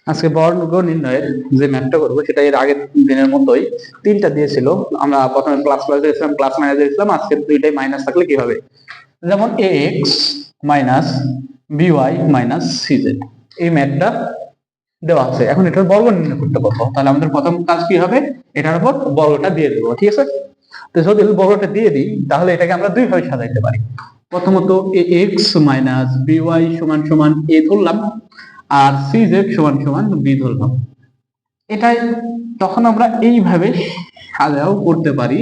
আজকে বর্গ নির্ণয়ের যে ম্যাথটা করবো সেটা এর আগের দিনের মতোই তিনটা দিয়েছিল। আমরা প্রথমে প্লাস প্লাস দিয়েছিলাম, প্লাস মাইনাস দিয়েছিলাম, আজকে দুইটাই মাইনাস থাকলে কি হবে, যেমন A X minus B Y minus C Z, এই ম্যাথটা দেওয়া আছে। এখন এটার বর্গ নির্ণয় করতে পারবো, তাহলে আমাদের প্রথম কাজ কি হবে, এটার উপর বর্গটা দিয়ে দেবো, ঠিক আছে। তো যদি বর্গটা দিয়ে দিই তাহলে এটাকে আমরা দুই ভাবে সাজাইতে পারি। প্রথমত এ এক্স মাইনাস বিওয়াই সমান সমান এ ধরলাম, আর সিজেড সমান সমান বি ধরলাম। এটাই তখন আমরা এইভাবে সাজাও করতে পারি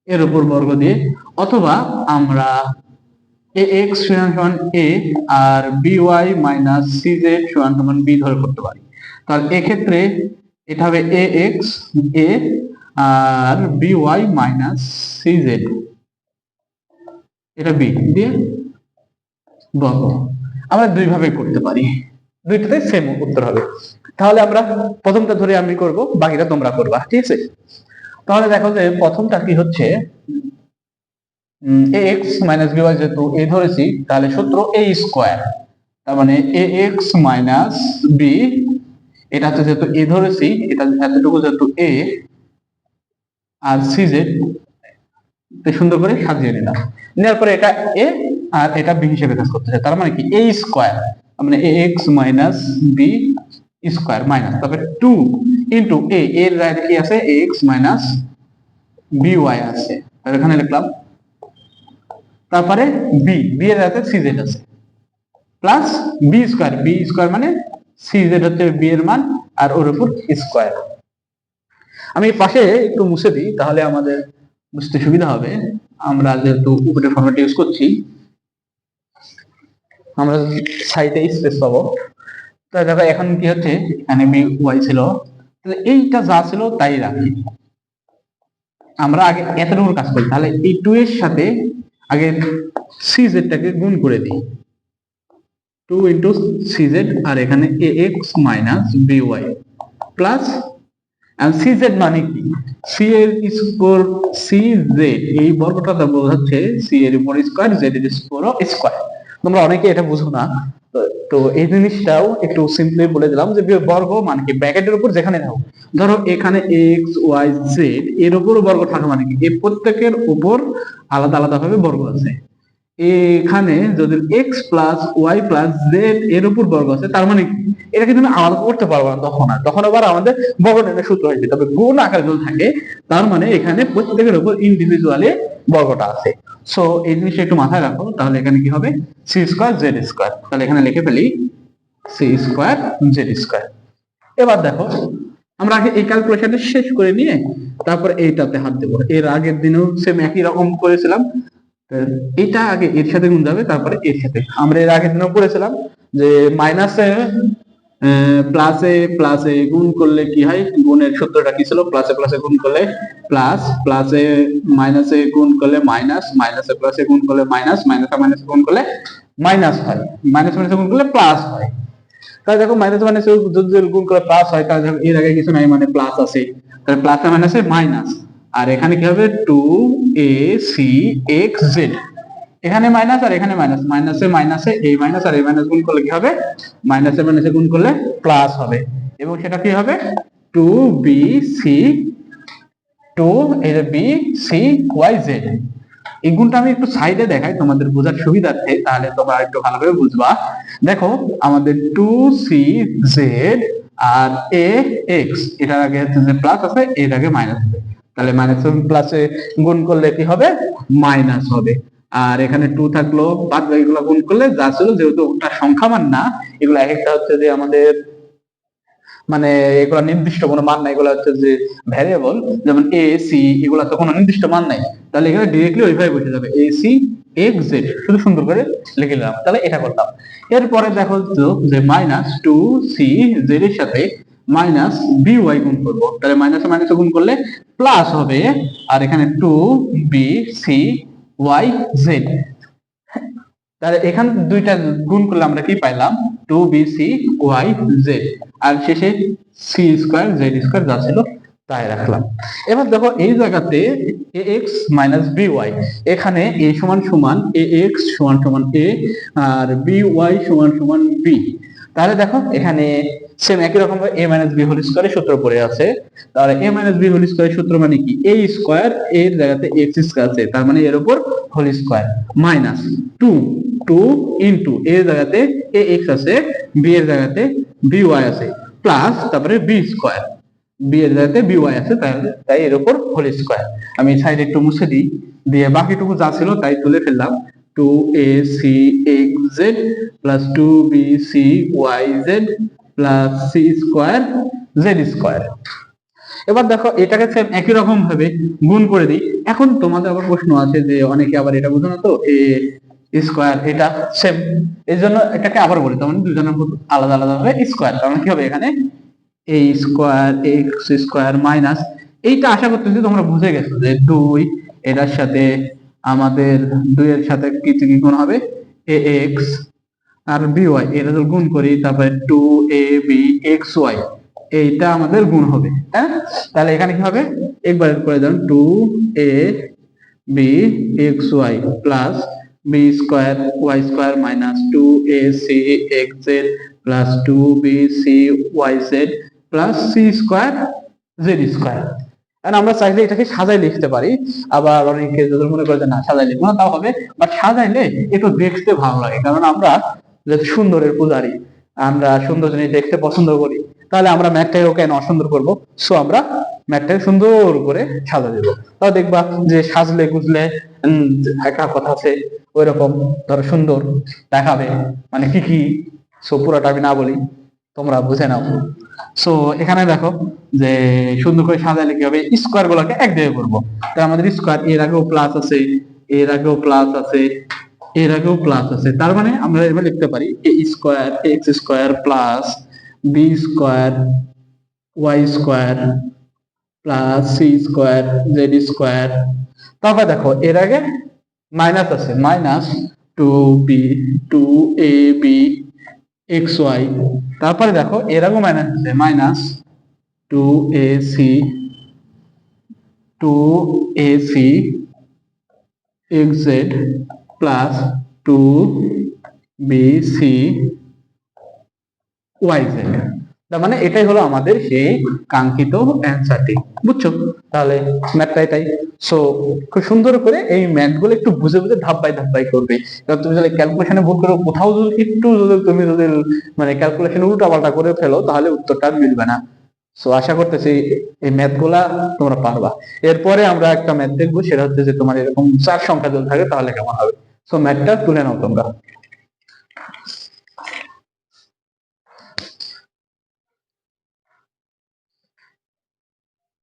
এর উপর বর্গ দিয়ে, অথবা আমরা এ এক্স সমান সমান এ আর বি ওয়াই মাইনাস সিজেড সমান সমান বি ধরে করতে পারি। তাহলে এক্ষেত্রে এটা হবে এ এক্স এ আর বি ওয়াই মাইনাস সিজেড, এটা বি দিয়ে বর্গ। আমরা দুই ভাবে করতে পারি, দুইটাতে সেম উত্তর হবে। তাহলে আমরা প্রথমটা ধরে আমি করব, বাকিটা তোমরা করবা, ঠিক আছে। তাহলে দেখো যে প্রথমটা কি হচ্ছে, এ এক্স মাইনাস বি ওয়াই যেহেতু এ ধরেছি তাহলে সূত্র এ স্কোয়ার, তার মানে এ এক্স মাইনাস বি, এটা হচ্ছে যেহেতু এ ধরেছি, এটা এতটুকু যেহেতু এ আর সিজেড, সুন্দর করে সাজিয়ে নিলাম। নেওয়ার পরে এটা এ আর এটা বি হিসেবে কাজ করতেছে, তার মানে কি এ স্কোয়ার, মানে A X minus B square minus তারপরে 2 ইন্টু এ এর জায়গায় কি আছে A X minus B Y আছে, এখানে লিখলাম। তারপরে বি বি এর জায়গায় সিজেড আছে, প্লাস বি স্কোয়ার মানে সিজেড হচ্ছে বি এর মান আর ওর উপর স্কোয়ার। আমি পাশে একটু মুছে দিই তাহলে আমাদের বুঝতে সুবিধা হবে। আমরা যেহেতু উপরের ফরম্যাট ইউজ করছি, আমরা সাইডে স্পেস পাবো। তো দেখো এখন কি হচ্ছে, এখানে বি ওয়াই ছিল, তাহলে এইটা যা ছিল তাই রাখি। আমরা আগে এতটুকু কাজ করি, তাহলে এই 2 এর সাথে আগে সিজেডটাকে গুণ করে দিই, 2 ইন্টু সিজেড, আর এখানে A X minus B Y plus C Z মানে কি, সি এর স্কোয়ার সিজেড, এই বর্গটা বোঝাচ্ছে সি এর উপর স্কোয়ার জেড এর উপর স্কোয়ার। তোমরা অনেকে এটা বুঝো না, তো এই জিনিসটাও একটু সিম্পলি বলে দিলাম যে বর্গ মানে কি ব্র্যাকেটের উপর যেখানে থাকুক, ধরো এখানে এক্স ওয়াই জেড এর উপর বর্গ থাকে মানে কি এই প্রত্যেকের উপর আলাদা আলাদা ভাবে বর্গ আছে। এখানে যদি x plus y plus z এর উপর বর্গ আছে, তার মানে এটা কিন্তু আমি আলাদা করতে পারবো না, তখন আবার আমাদের বর্গ নির্ণয়ের সূত্র হয়েছে, তবে গুণ আকারে যদি থাকে তার মানে এখানে প্রত্যেকের উপর ইন্ডিভিজুয়ালি বর্গটা আছে। সো এই জিনিসটা একটু মাথায় রাখো, তাহলে এখানে কি হবে সি স্কোয়ার জেড স্কোয়ার, তাহলে এখানে লিখে ফেলি সি স্কোয়ার জেড স্কোয়ার। এবার দেখো আমরা আগে এই ক্যালকুলেশনটা শেষ করে নিয়ে তারপর এইটাতে হাত দেবো। এর আগের দিনেও সেম একই রকম করেছিলাম, এটা আগে এর সাথে গুণ যাবে তারপরে এর সাথে। আমরা এর আগের দিনও পড়েছিলাম যে মাইনাসে প্লাসে প্লাসে গুণ করলে কি হয়, গুণের সূত্রটা কি ছিল, প্লাসে প্লাসে গুণ করলে প্লাস, প্লাসে মাইনাসে গুণ করলে মাইনাস, মাইনাসে প্লাসে গুণ করলে মাইনাস, মাইনাসে মাইনাসে গুণ করলে মাইনাস হয়, মাইনাস মাইনাসে গুণ করলে প্লাস হয়। তাহলে দেখো মাইনাস মাইনাসে যদি গুণ করে প্লাস হয়, তাহলে দেখো এর আগে কিছু নাই মানে প্লাস আছে, তাহলে প্লাসে মাইনাসে মাইনাস, আর এখানে কি হবে 2ac(x,z), এখানে মাইনাস আর এখানে মাইনাস, মাইনাসে মাইনাসে এই মাইনাস আর এই মাইনাস গুণ করলে কি হবে, মাইনাসে মাইনাসে গুণ করলে প্লাস হবে, এবং সেটা কি হবে 2bc 2 এই যে bcy(z). এই গুণটা আমি একটু সাইডে দেখাই তোমাদের বোঝার সুবিধার্থে, তাহলে তোমরা একটু ভালোভাবে বুঝবা। দেখো আমাদের 2cz আর ax, এটার আগে হচ্ছে যে প্লাস আছে, এর আগে মাইনাস আছে, তাহলে মাইনাস প্লাসে গুণ করলে কি হবে মাইনাস হবে, আর এখানে 2 থাকলো, বাদ বাকিগুলো গুণ করলে যা ছিল, যেহেতু ওটা সংখ্যা মান না, এগুলো এক একটা হচ্ছে যে আমাদের মানে এগুলা নির্দিষ্ট কোনো মান নাই, এগুলো হচ্ছে যে ভ্যারিয়েবল, যেমন এ সি এগুলা তো কোনো নির্দিষ্ট মান নাই, তাহলে এখানে ডিরেক্টলি ওইভাবে বসে যাবে এ সি এক্স জেড, শুধু সুন্দর করে লিখে নিলাম, তাহলে এটা করলাম। এরপরে দেখো যে মাইনাস 2c(z) এর সাথে মাইনাস by গুণ করবো, তাহলে মাইনাসে মাইনাসে গুণ করলে প্লাস হবে, আর এখানে 2bcy(z), তাহলে এখানে দুইটা গুণ করলে আমরা কি পাইলাম 2bcy(z), আর শেষে সি স্কোয়ার জেড স্কোয়ার যা ছিল তাই রাখলাম। এবার দেখো এই জায়গাতে ax মাইনাস by, এখানে a সমান সমান ax সমান সমান a আর by সমান সমান b, তাহলে দেখো এখানে সেম একই রকম a মাইনাস বি হোল স্কয়ারের সূত্র পড়ে আছে। তাহলে a মাইনাস বি হোল স্কয়ারের সূত্র মানে কি, a স্কয়ার এর জায়গাতে x স্কয়ার আছে, তার মানে এর উপর হোল স্কয়ার, মাইনাস 2 ইনটু এর জায়গাতে ax আছে, b এর জায়গাতে by আছে, প্লাস তারপরে b স্কয়ার, b এর জায়গাতে by আছে, তাই এর উপর হোল স্কয়ার। আমি সাইডে একটু মুছে দিই, দিয়ে বাকিটুকু যা ছিল তাই তুলে ফেললাম। 2acxz plus 2bcyz plus c square z square. এবার দেখো এটাকে সেম একই রকম ভাবে গুণ করে দিই। এখন তোমাদের আবার প্রশ্ন আছে যে অনেকে আবার এটা বুঝো না তো, a স্কয়ার এটা সেম, এই জন্য এটাকে আবার বলি, তার মানে দুজনের আলাদা আলাদা ভাবে স্কয়ার, তার মানে কি হবে এখানে a square x square minus, এইটা আশা করতেছি তোমরা বুঝে গেছো যে 2 এটার সাথে আমাদের 2 এর সাথে কি গুণ হবে ax আর by, এটা যদি গুণ করি তারপরে 2abxy, এইটা আমাদের গুণ হবে, হ্যাঁ। তাহলে এখানে কি হবে, একবার করে দেন 2abxy plus b square y square minus 2acxz plus 2bcyz plus c square z square. আর আমরা চাইলে এটাকে সাজাই লিখতে পারি, আবার অনেকে যদি মনে করে যে না সাজাই লিখবো না তাও হবে, বাট সাজাইলে একটু দেখতে ভালো লাগে, কারণ আমরা যেহেতু সুন্দরের পূজারি, আমরা সুন্দর জিনিস দেখতে পছন্দ করি, তাহলে আমরা ম্যাথটাকে কেন অসুন্দর করবো, সো আমরা ম্যাথটাকে সুন্দর করে সাজা দেবো। তাও দেখবা যে সাজলে গুজলে একটা কথা আছে ওই রকম ধরো সুন্দর দেখাবে, মানে কি কি, সো পুরোটা আমি না বলি, তোমরা বুঝে নাও। সো এখানে দেখো যে সুন্দর করে সাজাইলে কি হবে, স্কোয়ার গুলোকে এক দিকে করবো, তাই আমাদের স্কোয়ার এর আগেও প্লাস আছে, এর আগেও প্লাস আছে, এর আগেও প্লাস আছে, তার মানে আমরা এভাবে লিখতে পারি a square x square plus b square y square plus c square z square. তারপর দেখো এর আগে মাইনাস আছে, মাইনাস 2ab xy, তারপরে দেখো এর আগেও মাইনাস আছে, minus 2ac xz plus 2bc yz। তার মানে এটাই হলো আমাদের সেই কাঙ্ক্ষিত অ্যান্সারটি, বুঝছো? তাহলে ম্যাথটা এটাই। সো খুব সুন্দর করে এই ম্যাথগুলো একটু বুঝে বুঝে ধাপ বাই ধাপ বাই করবে, কারণ তুমি যদি ক্যালকুলেশনে ভুল করো, কোথাও যদি একটু যদি তুমি যদি মানে ক্যালকুলেশন উল্টা পাল্টা করে ফেলো, তাহলে উত্তরটা মিলবে না। সো আশা করতেছি এই ম্যাথগুলা তোমরা পারবা। এরপরে আমরা একটা ম্যাথ দেখবো, সেটা হচ্ছে যে তোমার এরকম 4 সংখ্যা যদি থাকে তাহলে কেমন হবে। সো ম্যাথটা তুলে নাও তোমরা।